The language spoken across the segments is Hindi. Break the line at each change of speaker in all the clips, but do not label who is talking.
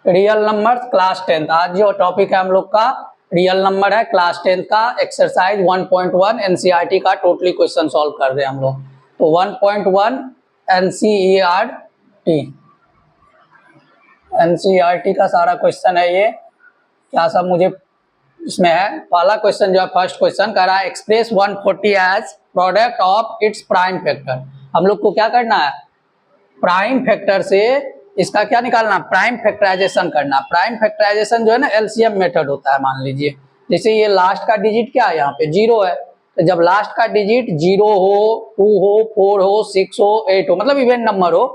Real number class 10th। आज जो टॉपिक है हम लोग का रियल नंबर है, क्लास 10th का एक्सरसाइज 1.1 एनसीईआरटी का टोटली क्वेश्चन सॉल्व कर रहे हैं हम लोग। तो 1.1 एनसीईआरटी का सारा क्वेश्चन है ये। क्या सब मुझे इसमें है। पहला क्वेश्चन जो है, फर्स्ट क्वेश्चन कह रहा है express 140 as product of its prime factor. हम लोग को क्या करना है, प्राइम फैक्टर से इसका क्या निकालना, प्राइम फैक्टराइजेशन करना। प्राइम फैक्टराइजेशन जो है ना एलसीएम मेथड होता है। मान लीजिए जैसे ये लास्ट का डिजिट क्या है, यहाँ पे 0 है, तो जब लास्ट का डिजिट 0 हो, 2 हो, 4 हो, 6 हो, 8 हो, मतलब इवन नंबर हो,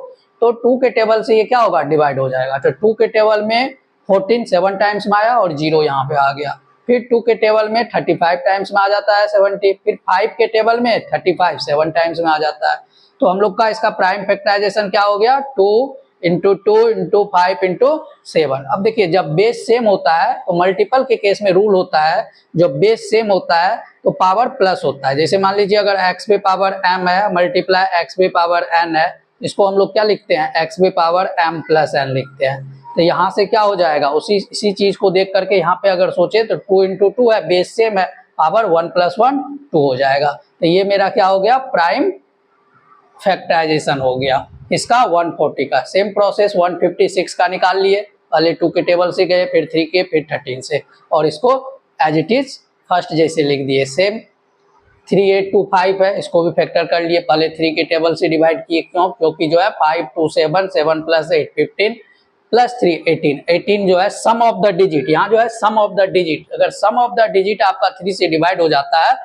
तो 2 के टेबल से ये क्या होगा, डिवाइड हो जाएगा। तो 2 के टेबल में 14 7 टाइम्स में आया और 0 यहाँ पे आ गया। फिर 2 के टेबल में 35 टाइम्स में आ जाता है 70। फिर 5 के टेबल में 35 7 टाइम्स में आ जाता है। तो हम लोग का इसका प्राइम फैक्टराइजेशन क्या हो गया, 2 इंटू 2 इंटू 5 इंटू 7। अब देखिए जब बेस सेम होता है तो मल्टीपल के केस में रूल होता है, जब बेस सेम होता है तो पावर प्लस होता है। जैसे मान लीजिए अगर x पे पावर m है मल्टीप्लाई x पे पावर n है, इसको हम लोग क्या लिखते हैं, x पे पावर m प्लस n लिखते हैं। तो यहाँ से क्या हो जाएगा, इसी चीज को देख करके यहाँ पे अगर सोचे तो 2 इंटू 2 है, बेस सेम है, पावर 1 प्लस 1 2 हो जाएगा। तो ये मेरा क्या हो गया, प्राइम फैक्टराइजेशन हो गया इसका 140 का। सेम प्रोसेस 156 का निकाल लिए, पहले 2 के टेबल से गए, फिर 3 के, फिर 13 से, और इसको एज इट इज फर्स्ट जैसे लिख दिए। सेम 3825 है, इसको भी फैक्टर कर लिए, पहले 3 के टेबल से डिवाइड किए। क्यों, क्योंकि जो है 5 2 7 7 प्लस 8 15 प्लस 3 18 18 जो है सम ऑफ द डिजिट। यहाँ जो है सम ऑफ द डिजिट, अगर सम ऑफ द डिजिट आपका 3 से डिवाइड हो जाता है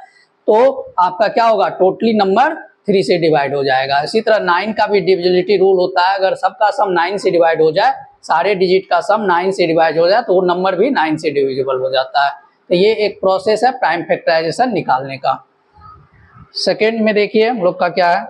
तो आपका क्या होगा, टोटली नंबर 3 से डिवाइड हो जाएगा। इसी तरह 9 का भी डिविजिबिलिटी रूल होता है, अगर सबका सम 9 से डिवाइड हो जाए, सारे डिजिट का सम 9 से डिवाइड हो जाए तो वो नंबर भी 9 से डिविजिबल हो जाता है। तो ये एक प्रोसेस है प्राइम फैक्टराइजेशन निकालने का। सेकेंड में देखिए हम लोग का क्या है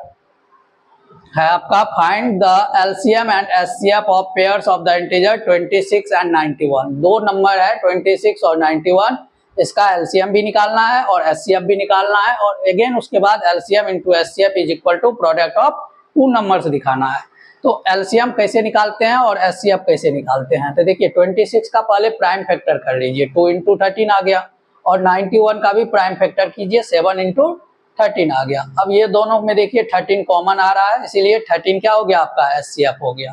आपका find the LCM and HCF of pairs of the integer 26 and 91। दो नंबर है 26 और 91, इसका एलसीएम भी निकालना है और एचसीएफ भी निकालना है, और अगेन उसके बाद LCM into HCF is equal to product of two numbers दिखाना है। तो एलसीएम कैसे निकालते हैं और एचसीएफ कैसे निकालते हैं, तो देखिए 26 का पहले प्राइम फैक्टर कर लीजिए, 2 इंटू 13 आ गया, और 91 का भी प्राइम फैक्टर कीजिए, 7 इंटू 13 आ गया। अब ये दोनों में देखिए 13 कॉमन आ रहा है, इसीलिए 13 क्या हो गया आपका, एचसीएफ हो गया।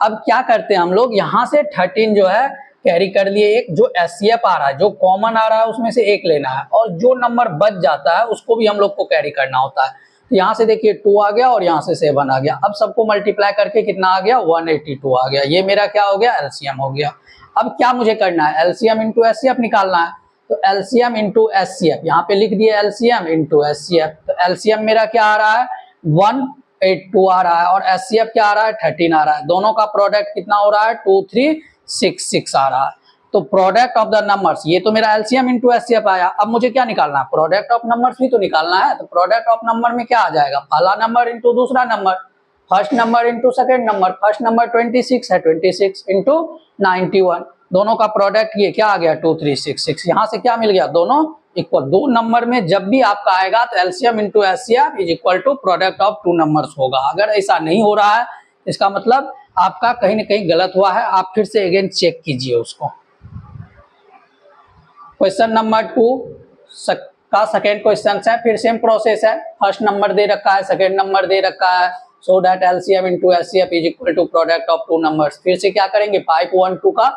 अब क्या करते हैं हम लोग, यहाँ से 13 जो है कैरी कर लिए, एक जो एचसीएफ आ रहा है, जो कॉमन आ रहा है उसमें से एक लेना है, और जो नंबर बच जाता है उसको भी हम लोग को कैरी करना होता है। तो यहाँ से देखिए 2 आ गया और यहाँ से 7 आ गया। अब सबको मल्टीप्लाई करके कितना आ गया, 182 आ गया। ये मेरा क्या हो गया, एलसीएम हो गया। अब क्या मुझे करना है, एलसीएम इंटू एचसीएफ निकालना है। तो एलसीएम इंटू एचसीएफ, यहाँ पे लिख दिया एलसीएम इंटू एचसीएफ। तो एलसीएम मेरा क्या आ रहा है, 182 आ रहा है, और एचसीएफ क्या आ रहा है, 13 आ रहा है। दोनों का प्रोडक्ट कितना हो रहा है, 2366 आ रहा है। तो प्रोडक्ट ऑफ द नंबर्स, ये तो मेरा एलसीएम इंटू एचसीएफ आया। अब मुझे क्या निकालना है, प्रोडक्ट ऑफ नंबर्स भी तो निकालना है। तो प्रोडक्ट ऑफ नंबर में क्या आ जाएगा, पहला नंबर इंटू दूसरा number, first number into second number. First number 26 है, 26 इंटू 91, दोनों का प्रोडक्ट ये क्या आ गया, 2366। यहाँ से क्या मिल गया, दोनों इक्वल। दो नंबर में जब भी आपका आएगा तो LCM into HCF is equal to product of two numbers होगा। अगर ऐसा नहीं हो रहा है इसका मतलब आपका कहीं ना कहीं गलत हुआ है, आप फिर से अगेन चेक कीजिए उसको। क्वेश्चन नंबर 2 का सेकेंड क्वेश्चन है, फिर सेम प्रोसेस है, फर्स्ट नंबर दे रखा है, सेकेंड नंबर दे रखा है, so that LCM into HCF is equal to product of two numbers. फिर से क्या करेंगे, 5 1 2 का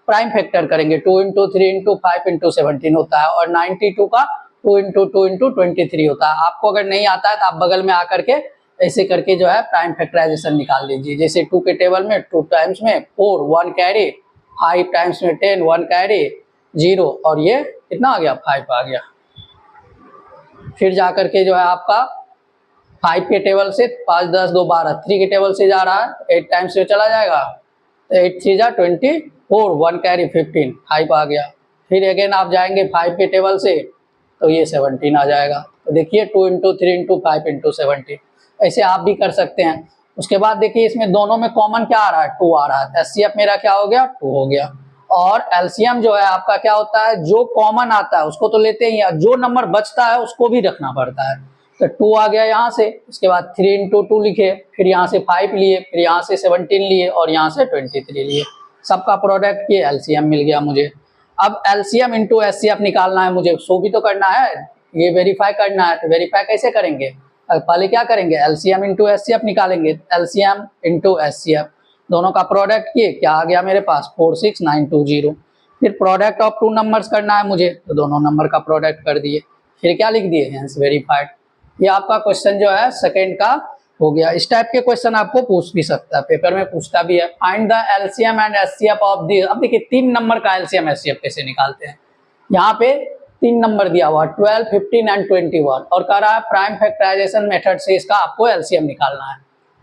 प्राइम फैक्टर करेंगे, 2 इंटू 3 इंटू 5 इंटू 17 होता है, और 92 का 2 इंटू 2 इंटू 23 होता है। आपको अगर नहीं आता है तो आप बगल में आकर के ऐसे करके जो है प्राइम फैक्टराइजेशन निकाल लीजिए। जैसे 2 के टेबल में 2 टाइम्स में 4 1 कैरी, 5 टाइम्स में 10 1 कैरी 0, और ये कितना आ गया, 5 आ गया। फिर जाकर के जो है आपका 5 के टेबल से 5 10 2 12, 3 के टेबल से जा रहा है, 8 टाइम्स से चला जाएगा, 8 3 जा 24, 1 कैरी 15, 5 आ गया। फिर अगेन आप जाएंगे 5 के टेबल से तो ये 17 आ जाएगा। तो देखिए 2 इंटू 3 इंटू 5 इंटू 17, ऐसे आप भी कर सकते हैं। उसके बाद देखिए इसमें दोनों में कॉमन क्या आ रहा है, 2 आ रहा है। एचसीएफ मेरा क्या हो गया, 2 हो गया। और एलसीएम जो है आपका क्या होता है, जो कॉमन आता है उसको तो लेते ही हैं, जो नंबर बचता है उसको भी रखना पड़ता है। तो 2 आ गया यहाँ से, उसके बाद 3 इंटू 2 लिखे, फिर यहाँ से 5 लिए, फिर यहाँ से 17 लिए, और यहाँ से 23 लिए। सबका प्रोडक्ट किए, एलसीएम मिल गया मुझे। अब एलसीएम इंटू एचसीएफ निकालना है मुझे, सो भी तो करना है, ये वेरीफाई करना है। तो वेरीफाई कैसे करेंगे, पहले क्या करेंगे, एलसीएम इंटू एचसीएफ निकालेंगे। एलसीएम इंटू एचसीएफ दोनों का प्रोडक्ट किए, क्या आ गया मेरे पास 46920। फिर प्रोडक्ट ऑफ टू नंबर्स करना है मुझे, तो दोनों नंबर का प्रोडक्ट कर दिए, फिर क्या लिख दिए, हेंस वेरीफाइड। ये आपका क्वेश्चन जो है सेकंड का हो गया। इस टाइप के क्वेश्चन आपको पूछ भी सकता है, पेपर में पूछता भी है। Find the LCM and HCF of the. अब देखिए 3 नंबर का एलसीएम एचसीएफ कैसे निकालते हैं। यहाँ पे 3 नंबर दिया हुआ 12, 15 एंड 21 और कह रहा है प्राइम फैक्टराइजेशन मेथड से इसका आपको एलसीएम निकालना है।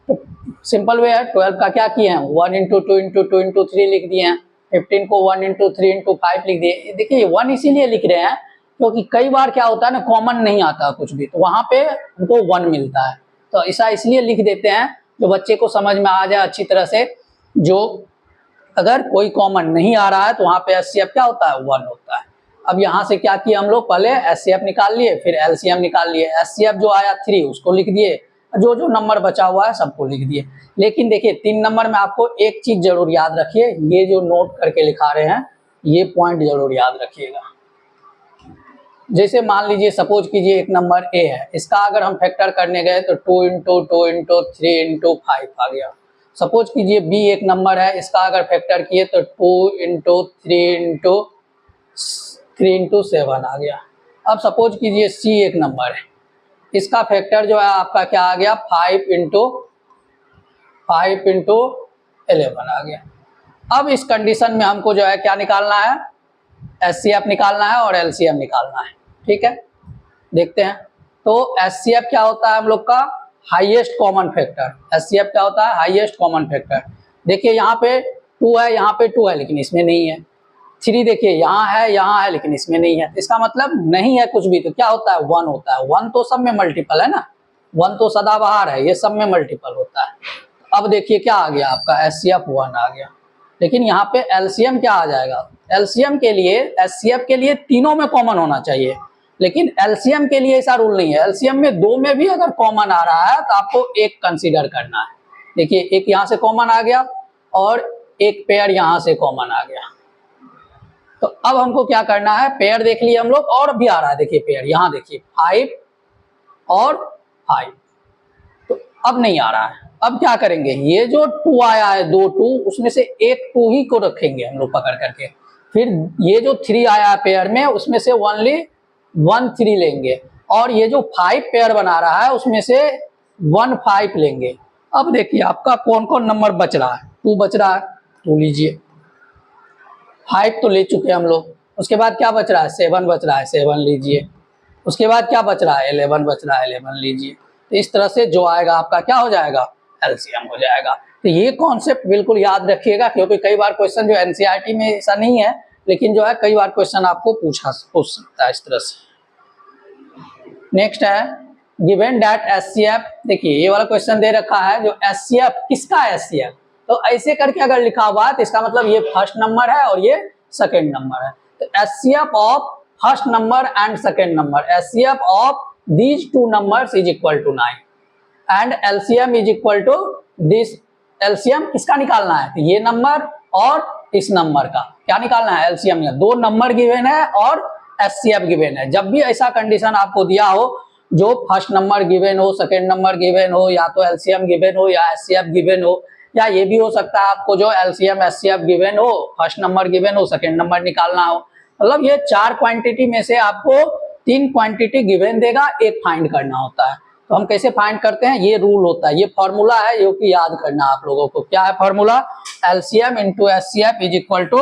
तो सिंपल वे है, 12 का क्या किए हैं, 1 इंटू 2 इंटू 2 इंटू 3 लिख दिए हैं। 15 को 1 इंटू 3 इंटू 5 लिख दिए। देखिए 1 इसीलिए लिख रहे हैं क्योंकि कई बार क्या होता है ना, कॉमन नहीं आता कुछ भी, तो वहां पे हमको 1 मिलता है, तो ऐसा इसलिए लिख देते हैं जो बच्चे को समझ में आ जाए अच्छी तरह से। जो अगर कोई कॉमन नहीं आ रहा है तो वहां पे एचसीएफ क्या होता है, 1 होता है। अब यहाँ से क्या किया हम लोग, पहले एचसीएफ निकाल लिए, फिर एलसीएम निकाल लिए। एचसीएफ जो आया 3 उसको लिख दिए, जो जो नंबर बचा हुआ है सबको लिख दिए। लेकिन देखिए 3 नंबर में आपको एक चीज जरूर याद रखिए, ये जो नोट करके लिखा रहे हैं ये पॉइंट जरूर याद रखिएगा। जैसे मान लीजिए सपोज कीजिए एक नंबर ए है, इसका अगर हम फैक्टर करने गए तो 2 इंटू 2 इंटू 3 इंटू 5 आ गया। सपोज कीजिए बी एक नंबर है, इसका अगर फैक्टर किए तो 2 इंटू 3 इंटू 7 आ गया। अब सपोज कीजिए सी एक नंबर है, इसका फैक्टर जो है आपका क्या आ गया, 5 इंटू 11 आ गया। अब इस कंडीशन में हमको जो है क्या निकालना है, एचसीएफ निकालना है और एलसीएम निकालना है। ठीक है, देखते हैं। तो एचसीएफ क्या होता है हम लोग का, हाईएस्ट कॉमन फैक्टर। एचसीएफ क्या होता है, हाईएस्ट कॉमन फैक्टर। देखिए यहाँ पे 2 है, यहाँ पे 2 है लेकिन इसमें नहीं है। 3 देखिए यहाँ है लेकिन इसमें नहीं है। इसका मतलब नहीं है कुछ भी, तो क्या होता है, 1 होता है। 1 तो सब में मल्टीपल है ना, 1 तो सदाबहार है, ये सब में मल्टीपल होता है। अब देखिए क्या आ गया आपका, एचसीएफ 1 आ गया। लेकिन यहाँ पे एलसीएम क्या आ जाएगा, एलसीएम के लिए, एचसीएफ के लिए तीनों में कॉमन होना चाहिए, लेकिन एलसीएम के लिए ऐसा रूल नहीं है। एलसीएम में 2 में भी अगर कॉमन आ रहा है तो आपको एक कंसीडर करना है। देखिए एक यहाँ से कॉमन आ गया और एक पेयर यहाँ से कॉमन आ गया। तो अब हमको क्या करना है, पेयर देख लिए हम लोग, और भी आ रहा है देखिए पेयर, यहाँ देखिए 5 और 5, तो अब नहीं आ रहा है। अब क्या करेंगे, ये जो 2 आया है, 2 2 उसमें से एक 2 ही को रखेंगे हम लोग पकड़ करके। फिर ये जो 3 आया है पेयर में, उसमें से ओनली 1 3 लेंगे, और ये जो 5 पेयर बना रहा है उसमें से 1 5 लेंगे। अब देखिए आपका कौन कौन नंबर बच रहा है, 2 बच रहा है, 2 लीजिए। 5 तो ले चुके हम लोग। उसके बाद क्या बच रहा है, 7 बच रहा है, 7 लीजिए। उसके बाद क्या बच रहा है, 11 बच रहा है, 11 लीजिए। तो इस तरह से जो आएगा आपका क्या हो जाएगा, एलसीएम हो जाएगा। तो ये कॉन्सेप्ट बिल्कुल याद रखिएगा, क्योंकि कई बार क्वेश्चन जो एनसीईआरटी में ऐसा नहीं है, लेकिन जो है कई बार क्वेश्चन आपको पूछ सकता है इस तरह से। नेक्स्ट है गिवन दैट एचसीएफ। देखिए ये वाला क्वेश्चन दे रखा है, जो एचसीएफ किसका एचसीएफ, तो ऐसे करके अगर लिखा हुआ है तो इसका मतलब ये फर्स्ट नंबर है और ये सेकंड नंबर है। तो HCF of first number and second number, HCF of these 2 numbers is equal to 9 and LCM is equal to this। LCM किसका निकालना है, तो ये नंबर और इस नंबर का क्या निकालना है, LCM। 2 नंबर गिवन है और HCF गिवन है। जब भी ऐसा कंडीशन आपको दिया हो, जो फर्स्ट नंबर गिवन हो, सेकंड नंबर गिवन हो, या तो LCM गिवन हो या HCF गिवन हो, या ये भी हो सकता है आपको जो LCM HCF गिवन हो, फर्स्ट नंबर गिवन हो, सेकंड नंबर निकालना हो। मतलब ये 4 क्वांटिटी में से आपको 3 क्वांटिटी गिवन देगा, एक फाइंड करना होता है। तो हम कैसे फाइंड करते हैं, ये रूल होता है, ये फॉर्मूला है जो कि याद करना आप लोगों को। क्या है formula, LCM into HCF is equal to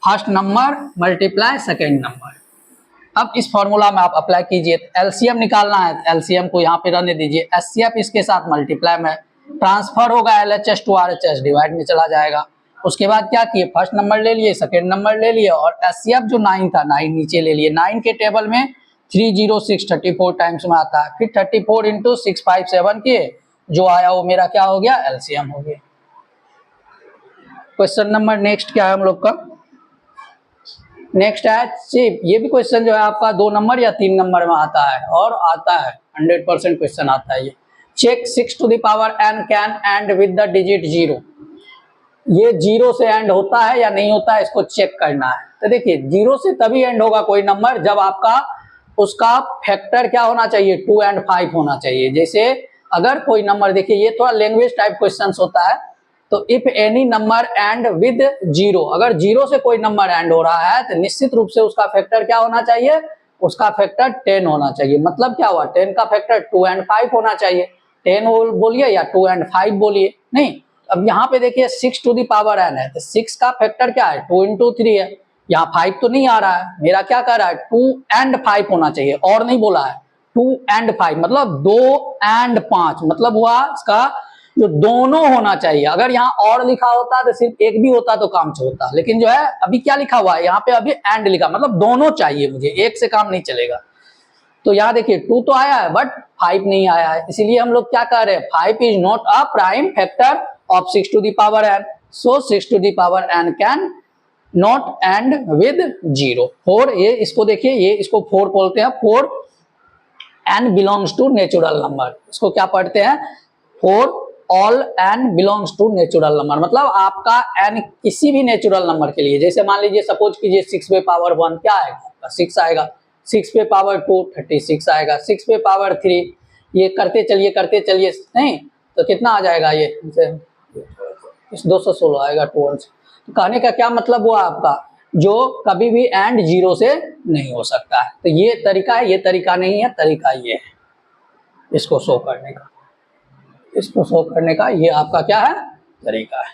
first number multiply second number. अब इस फॉर्मूला में आप अप्लाई कीजिए। एलसीएम निकालना है, एलसीएम को यहाँ पे रहने दीजिए, एचसीएफ इसके साथ मल्टीप्लाई में ट्रांसफर होगा, एलएचएस टू आरएचएस डिवाइड में चला जाएगा। उसके बाद क्या किए, फर्स्ट नंबर ले लिए, सेकेंड नंबर ले लिए, और एचसीएफ जो 9 था 9 नीचे ले लिए। 9 के टेबल में 306 34 टाइम्स में आता है, फिर 34 इंटू 657 किए, जो आया वो मेरा क्या हो गया, एलसीएम हो गया। क्वेश्चन नंबर नेक्स्ट क्या है हम लोग का, नेक्स्ट है सिर्फ, ये भी क्वेश्चन जो है आपका 2 नंबर या 3 नंबर में आता है, और आता है 100% क्वेश्चन आता है ये। Check 6 to the power n can end with the digit 0। ये जीरो से एंड होता है या नहीं होता है, इसको चेक करना है। तो देखिए जीरो से तभी एंड होगा कोई नंबर जब आपका उसका फैक्टर क्या होना चाहिए, 2 and 5 होना चाहिए। जैसे अगर कोई नंबर, देखिए ये थोड़ा लैंग्वेज टाइप क्वेश्चंस होता है, तो if any number and with zero, अगर जीरो से कोई नंबर एंड हो रहा है तो निश्चित रूप से उसका फैक्टर क्या होना चाहिए, उसका फैक्टर 10 होना चाहिए। मतलब क्या हुआ, 10 का फैक्टर 2 and 5 होना चाहिए। 10 बोलिए या 2 and 5 बोलिए, नहीं। अब यहाँ पे देखिए 6 to the power n है, तो 6 का फैक्टर क्या है, 2 into 3 है। यहाँ 5 तो नहीं आ रहा है, मेरा क्या कर रहा है, 2 and 5 होना चाहिए, और नहीं बोला है। 2 and 5 मतलब 2 and 5, मतलब हुआ इसका जो दोनों होना चाहिए। अगर यहाँ और लिखा होता तो सिर्फ एक भी होता तो काम होता, लेकिन जो है अभी क्या लिखा हुआ है यहाँ पे, अभी एंड लिखा, मतलब दोनों चाहिए मुझे, एक से काम नहीं चलेगा। तो यहाँ देखिए 2 तो आया है बट 5 नहीं आया है, इसीलिए हम लोग क्या कर रहे हैं, 5 is not a prime factor of 6 to the power n, so 6 to the power n can not end with 0। 4, ये इसको देखिए, ये इसको 4 बोलते हैं। 4 n belongs to natural number, इसको क्या पढ़ते हैं, 4 all n belongs to natural number, मतलब आपका n किसी भी नेचुरल नंबर के लिए, जैसे मान लीजिए सपोज कीजिए 6 पे पावर 1 क्या आएगा, 6 आएगा। 6 पे पावर 2 36 आएगा। 6 पे पावर 3, ये करते चलिए, नहीं तो कितना आ जाएगा, ये 216 आएगा 2 1 से। तो कहने का क्या मतलब हुआ आपका, जो कभी भी एंड जीरो से नहीं हो सकता है। तो ये तरीका है, ये तरीका नहीं है, तरीका ये है इसको शो करने का, इसको शो करने का ये आपका क्या है, तरीका है।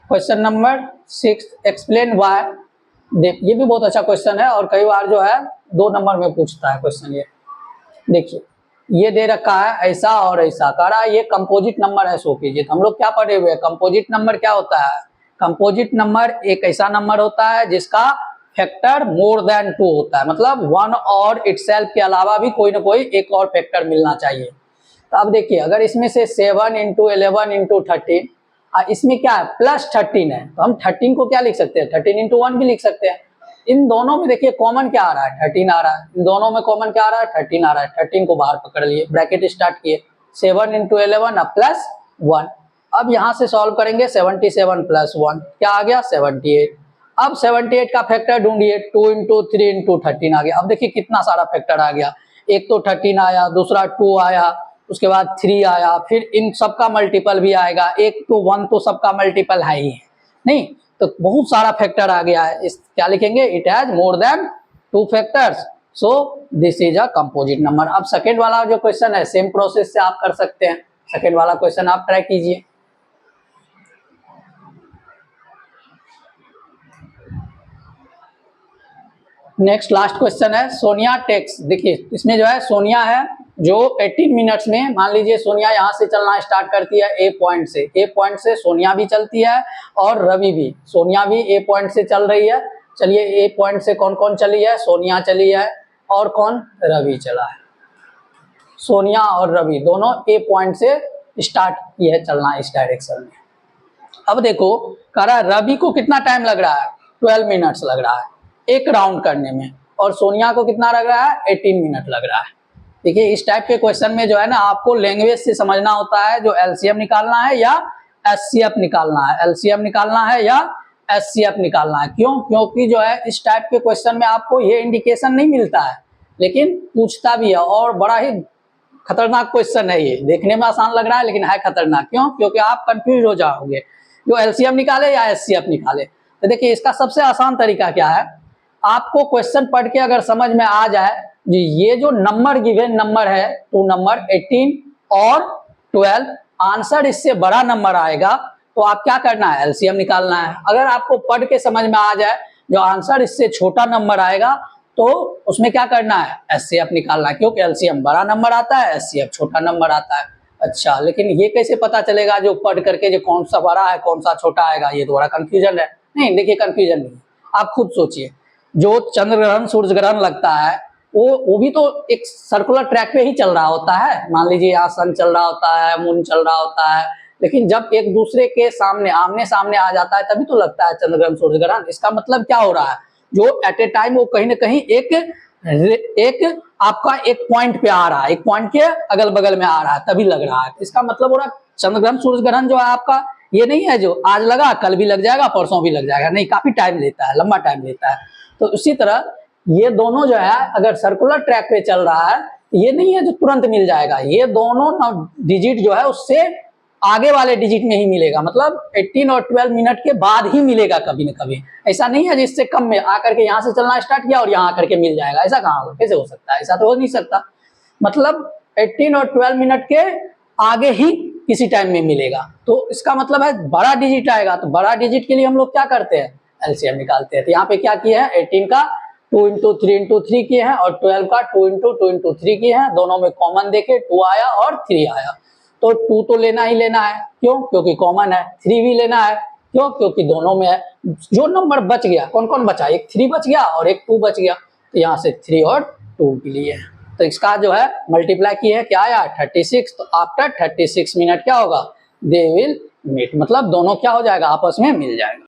Question number 6, explain why. देख ये भी बहुत अच्छा क्वेश्चन है और कई बार जो है 2 नंबर में पूछता है क्वेश्चन। ये देखिए ये दे रखा है ऐसा और ऐसा, कह रहा है ये कंपोजिट नंबर है, शो कीजिए। तो हम लोग क्या पढ़े हुए हैं, कंपोजिट नंबर क्या होता है, कंपोजिट नंबर एक ऐसा नंबर होता है जिसका फैक्टर मोर देन 2 होता है, मतलब 1 और इटसेल्फ के अलावा भी कोई ना कोई एक और फैक्टर मिलना चाहिए। तो अब देखिए अगर इसमें से 7 into 11 into 13, इसमें क्या है प्लस 13 है, तो हम 13 को क्या लिख सकते हैं, 13 into 1 भी लिख सकते हैं। इन दोनों में देखिए कॉमन क्या आ रहा है, 13 आ रहा है। इन दोनों में कॉमन क्या आ रहा है, 13 आ रहा है। 13 को बाहर पकड़ लिए, ब्रैकेट स्टार्ट किए, 7 into 11 प्लस 1। अब यहाँ से सॉल्व करेंगे, 77 प्लस 1 क्या आ गया, 78। अब 78 का फैक्टर ढूंढिए, 2 into 3 into 13 आ गया। अब देखिए कितना सारा फैक्टर आ गया, एक तो 13 आया, दूसरा 2 आया, उसके बाद 3 आया, फिर इन सबका मल्टीपल भी आएगा, एक तो 1 तो सबका मल्टीपल है ही है, नहीं तो बहुत सारा फैक्टर आ गया है। इस क्या लिखेंगे, it has more than 2 factors, so this is a composite number. अब सेकंड वाला जो क्वेश्चन है सेम प्रोसेस से आप कर सकते हैं, सेकंड वाला क्वेश्चन आप ट्राई कीजिए। नेक्स्ट लास्ट क्वेश्चन है, सोनिया टेक्स। देखिए इसमें जो है सोनिया है जो 18 मिनट्स में, मान लीजिए सोनिया यहाँ से चलना स्टार्ट करती है ए पॉइंट से, ए पॉइंट से सोनिया भी चलती है और रवि भी, सोनिया भी ए पॉइंट से चल रही है। चलिए ए पॉइंट से कौन कौन चली है, सोनिया चली है और कौन, रवि चला है। सोनिया और रवि दोनों ए पॉइंट से स्टार्ट की है चलना इस डायरेक्शन में। अब देखो कह रहा है रवि को कितना टाइम लग रहा है, 12 मिनट्स लग रहा है एक राउंड करने में, और सोनिया को कितना लग रहा है, 18 मिनट लग रहा है। देखिए इस टाइप के क्वेश्चन में जो है ना आपको लैंग्वेज से समझना होता है, जो एलसीएम निकालना है या एचसीएफ निकालना है, एलसीएम निकालना है या एचसीएफ निकालना है। क्यों, क्योंकि जो है इस टाइप के क्वेश्चन में आपको ये इंडिकेशन नहीं मिलता है, लेकिन पूछता भी है, और बड़ा ही खतरनाक क्वेश्चन है ये। देखने में आसान लग रहा है लेकिन है खतरनाक। क्यों, क्योंकि आप कंफ्यूज हो जाओगे जो एलसीएम निकाले या एचसीएफ निकाले। तो देखिए इसका सबसे आसान तरीका क्या है, आपको क्वेश्चन पढ़ के अगर समझ में आ जाए ये जो नंबर गिवन नंबर है, तो नंबर 18 और 12, आंसर इससे बड़ा नंबर आएगा तो आप क्या करना है, एलसीएम निकालना है। अगर आपको पढ़ के समझ में आ जाए जो आंसर इससे छोटा नंबर आएगा तो उसमें क्या करना है, एचसीएफ निकालना है, क्योंकि एलसीएम बड़ा नंबर आता है, एचसीएफ छोटा नंबर आता है। अच्छा, लेकिन ये कैसे पता चलेगा जो पढ़ करके जो कौन सा बड़ा है कौन सा छोटा आएगा, ये तो बड़ा कंफ्यूजन है। नहीं देखिए कंफ्यूजन नहीं, आप खुद सोचिए, जो चंद्र ग्रहण सूर्य ग्रहण लगता है वो भी तो एक सर्कुलर ट्रैक पे ही चल रहा होता है। मान लीजिए यहाँ सन चल रहा होता है, मून चल रहा होता है, लेकिन जब एक दूसरे के सामने आमने सामने आ जाता है तभी तो लगता है चंद्र ग्रहण सूर्य ग्रहण। इसका मतलब क्या हो रहा है, जो एट ए टाइम वो कहीं ना कहीं एक आपका एक पॉइंट पे आ रहा है, एक पॉइंट के अगल बगल में आ रहा है तभी लग रहा है। इसका मतलब हो रहा है चंद्र ग्रहण सूर्य ग्रहण जो है आपका ये नहीं है जो आज लगा कल भी लग जाएगा परसों भी लग जाएगा, नहीं, काफी टाइम लेता है, लंबा टाइम लेता है। तो उसी तरह ये दोनों जो है अगर सर्कुलर ट्रैक पे चल रहा है तो ये नहीं है जो तुरंत मिल जाएगा, ये दोनों डिजिट जो है उससे आगे वाले डिजिट में ही मिलेगा, मतलब 18 और 12 मिनट के बाद ही मिलेगा कभी न कभी। ऐसा नहीं है जिससे कम में आकर के यहाँ से चलना स्टार्ट किया और यहाँ आकर के मिल जाएगा, ऐसा कहाँ हो, कैसे हो सकता है, ऐसा तो हो नहीं सकता। मतलब 18 और 12 मिनट के आगे ही किसी टाइम में मिलेगा। तो इसका मतलब है बड़ा डिजिट आएगा, तो बड़ा डिजिट के लिए हम लोग क्या करते हैं, एलसीएम निकालते हैं। तो यहाँ पे क्या किया है, 18 का 2 इंटू 3 इंटू 3 किए हैं और 12 का 2 इंटू 2 इंटू 3 किए हैं, दोनों में कॉमन देखे 2 आया और 3 आया। तो 2 तो लेना ही लेना है, क्यों, क्योंकि कॉमन है। 3 भी लेना है, क्यों, क्योंकि दोनों में है। जो नंबर बच गया, कौन कौन बचा, एक 3 बच गया और एक 2 बच गया, तो यहाँ से 3 और 2 के लिए। तो इसका जो है मल्टीप्लाई किए क्या आया 36। तो आफ्टर 36 मिनट क्या होगा, दे विल मीट, मतलब दोनों क्या हो जाएगा, आपस में मिल जाएगा।